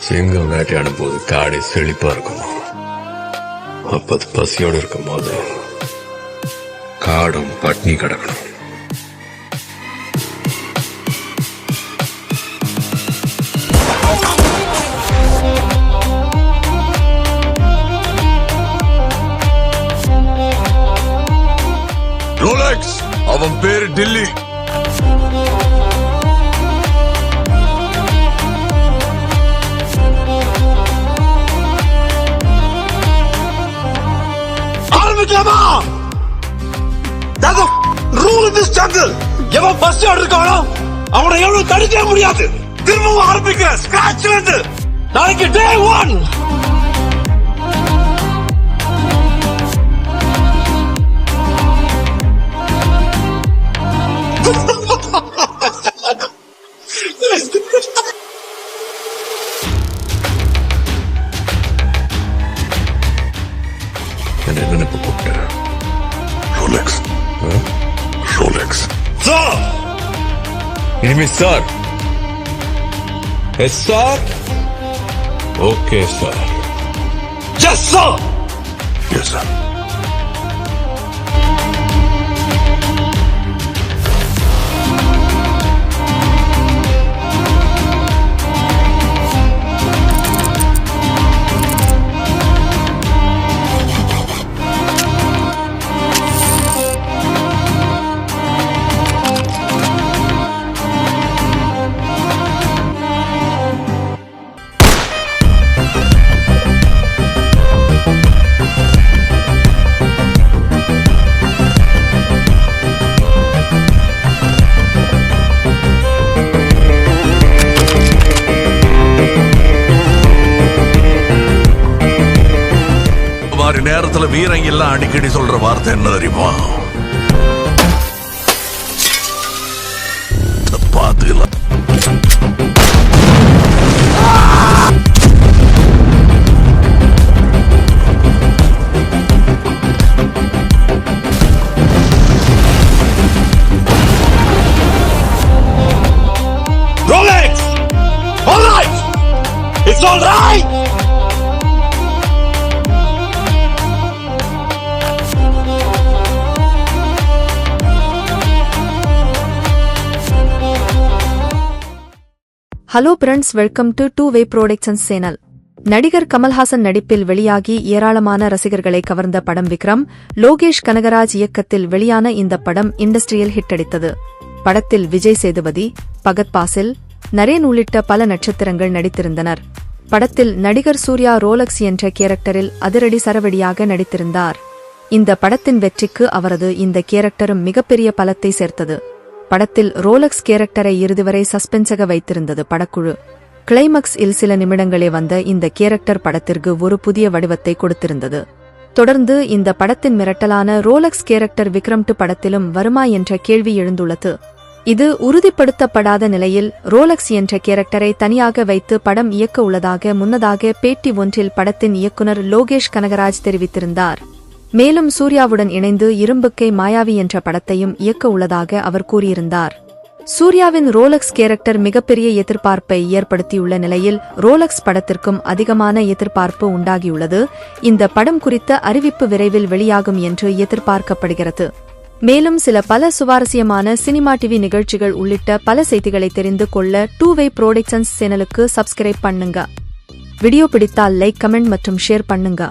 சிங்கம் வேட்டையாடும் போது காடை செழிப்பா இருக்கும். அப்ப அது பசியோடு இருக்கும் போது காடும் பட்னி கிடக்கணும். ரோலெக்ஸ் அவன் பேரு டில்லி. ஆரம்பிக்கலாமா? That's the rule in this jungle. எவன் பஸ் இருக்கானோ அவனை எவ்வளவு தடுக்க முடியாது. திரும்பவும் ஆரம்பிக்க ஸ்கிராட்ச்ல இருந்து. நாளைக்கு டே 1. என்ன நினைப்பு கூப்பிட்ட? ரோலெக்ஸ். ரோலெக்ஸ் சார், இனிமே sir. Yes sir. Okay sir. Yes sir. Yes sir. நேரத்துல வீரங்க எல்லாம் அடிக்கடி சொல்ற வார்த்தை என்ன தெரியுமா? பாத்துக்கலாம். Rolex! All right! It's all right! Hello friends, welcome to 2வே productions channel. நடிகர் கமல்ஹாசன் நடிப்பில் வெளியாகி ஏராளமான ரசிகர்களை கவர்ந்த படம் விக்ரம். லோகேஷ் கனகராஜ் இயக்கத்தில் வெளியான இந்த படம் இண்டஸ்ட்ரியல் ஹிட் அடித்தது. படத்தில் விஜய் சேதுபதி, பகத் பாசில், நரேன் உள்ளிட்ட பல நட்சத்திரங்கள் நடித்திருந்தனர். படத்தில் நடிகர் சூர்யா ரோலக்ஸ் என்ற கேரக்டரில் அதிரடி சரவெடியாக நடித்திருந்தார். இந்த படத்தின் வெற்றிக்கு அவரது இந்த கேரக்டரும் மிகப்பெரிய பலத்தை சேர்த்தது. படத்தில் ரோலக்ஸ் கேரக்டரை இறுதிவரை சஸ்பென்ஸாக வைத்திருந்தது படக்குழு. கிளைமேக்ஸ் இல் சில நிமிடங்களே வந்த இந்த கேரக்டர் படத்திற்கு ஒரு புதிய வடிவத்தை கொடுத்திருந்தது. தொடர்ந்து இந்த படத்தின் மிரட்டலான ரோலக்ஸ் கேரக்டர் விக்ரம் 2 படத்திலும் வருமா என்ற கேள்வி எழுந்துள்ளது. இது உறுதிப்படுத்தப்படாத நிலையில் ரோலக்ஸ் என்ற கேரக்டரை தனியாக வைத்து படம் இயக்க உள்ளதாக முன்னதாக பேட்டி ஒன்றில் படத்தின் இயக்குனர் லோகேஷ் கனகராஜ் தெரிவித்திருந்தார். மேலும் சூர்யாவுடன் இணைந்து இரும்புக்கை மாயாவி என்ற படத்தையும் இயக்க உள்ளதாக அவர் கூறியிருந்தார். சூர்யாவின் ரோலக்ஸ் கேரக்டர் மிகப்பெரிய எதிர்பார்ப்பை ஏற்படுத்தியுள்ள நிலையில் ரோலக்ஸ் படத்திற்கும் அதிகமான எதிர்பார்ப்பு உண்டாகியுள்ளது. இந்த படம் குறித்த அறிவிப்பு விரைவில் வெளியாகும் என்று எதிர்பார்க்கப்படுகிறது. மேலும் பல சுவாரஸ்யமான சினிமா டிவி நிகழ்ச்சிகள் உள்ளிட்ட பல செய்திகளை தெரிந்து கொள்ள 2வே புரொடக்ஷன்ஸ் சேனலுக்கு சப்ஸ்கிரைப் பண்ணுங்க. வீடியோ பிடித்தால் லைக், கமெண்ட் மற்றும் ஷேர் பண்ணுங்க.